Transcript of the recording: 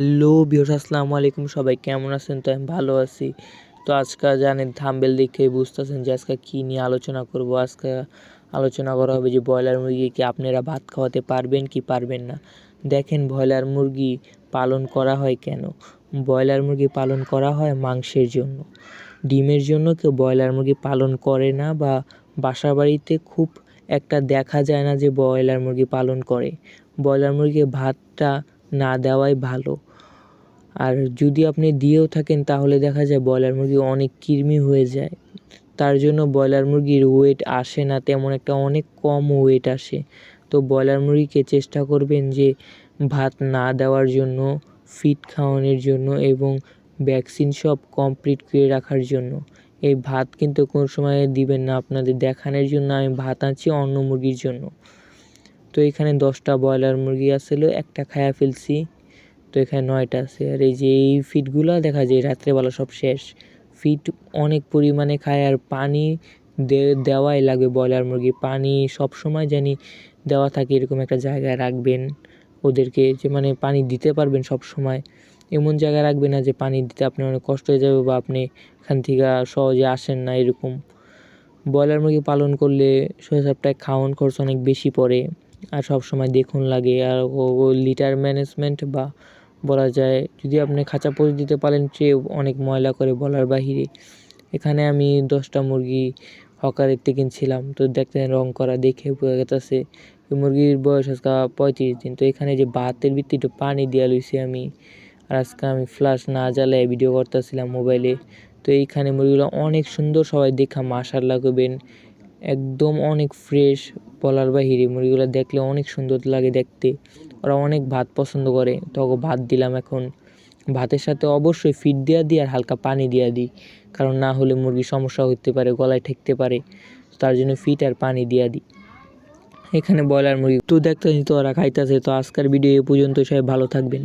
Hello viewers, আসসালামু আলাইকুম। সবাই কেমন আছেন? তো আমি ভালো আছি। তো আজকে জানেন থাম্বনেল দেখে বুঝতেছেন যে আজকে কী নিয়ে আলোচনা করব। আজকে আলোচনা করা হবে যে ব্রয়লার মুরগিকে আপনারা ভাত খাওয়াতে পারবেন কি পারবেন না। দেখেন ব্রয়লার মুরগি পালন করা হয় কেন? ব্রয়লার মুরগি পালন করা হয় মাংসের জন্য, ডিমের জন্য কেউ ব্রয়লার মুরগি পালন করে না, বা বাসা বাড়িতে খুব একটা দেখা যায় না যে ব্রয়লার মুরগি পালন করে। ব্রয়লার মুরগির ভাতটা না দেওয়াই ভালো। আর যদি আপনি দিয়েও থাকেন তাহলে দেখা যায় ব্রয়লার মুরগি অনেক কৃমি হয়ে যায়। তার জন্য ব্রয়লার মুরগির ওয়েট আসে না তেমন একটা, অনেক কম ওয়েট আসে। তো ব্রয়লার মুরগিকে চেষ্টা করবেন যে ভাত না দেওয়ার জন্য, ফিড খাওয়ানোর জন্য এবং ভ্যাকসিন সব কমপ্লিট করে রাখার জন্য। এই ভাত কিন্তু কোনো সময় দিবেন না। আপনাদের দেখানোর জন্য আমি ভাত আনছি অন্য মুরগির জন্য। তো এখানে 10টা ব্রয়লার মুরগি আসছিলো, একটা খায়া ফেলছি। তো এখানে 9টা আছে। আর এই যে এই ফিডগুলো দেখা যায় রাত্রেবেলা সব শেষ। ফিড অনেক পরিমাণে খায়, আর পানি দেওয়াই লাগে ব্রয়লার মুরগি। পানি সবসময় জানি দেওয়া থাকে, এরকম একটা জায়গায় রাখবেন ওদেরকে, যে মানে পানি দিতে পারবেন সব সময়। এমন জায়গায় রাখবেন না যে পানি দিতে আপনার অনেক কষ্ট হয়ে যাবে বা আপনি এখান থেকে সহজে আসেন না এরকম। ব্রয়লার মুরগি পালন করলে সবটায় খাওয়ান খরচ অনেক বেশি পড়ে, আর সব সময় দেখুন লাগে। আর ও লিটার ম্যানেজমেন্ট বা বলা যায় যদি আপনি খাঁচা পদ্ধতিতে পালেন সে অনেক ময়লা করে বলার বাহিরে। এখানে আমি 10টা মুরগি হকারের থেকে কিনছিলাম। তো দেখতেন রং করা দেখে বোঝা গেছে এই মুরগির বয়স আজকে 35 দিন। তো এখানে যে ভাতের ভিত্তিতে পানি দিয়া লইছি আমি, আর আজকে আমি ফ্ল্যাশ না জ্বালায় ভিডিও করতেছিলাম মোবাইলে। তো এইখানে মুরগিগুলো অনেক সুন্দর, সবাই দেখা মাশাআল্লাহ করবেন, একদম অনেক ফ্রেশ বলার বাহিরে। মুরগিগুলো দেখলে অনেক সুন্দর লাগে দেখতে। ওরা অনেক ভাত পছন্দ করে, তো ওকে ভাত দিলাম। এখন ভাতের সাথে অবশ্যই ফিড দেওয়া দিই আর হালকা পানি দেওয়া দিই, কারণ না হলে মুরগির সমস্যা হতে পারে, গলায় ঠেকতে পারে। তার জন্য ফিড আর পানি দেওয়া দিই। এখানে ব্রয়লার মুরগি তো দেখতেছি তো ওরা খাইতেছে। তো আজকের ভিডিও এ পর্যন্ত, সবাই ভালো থাকবেন।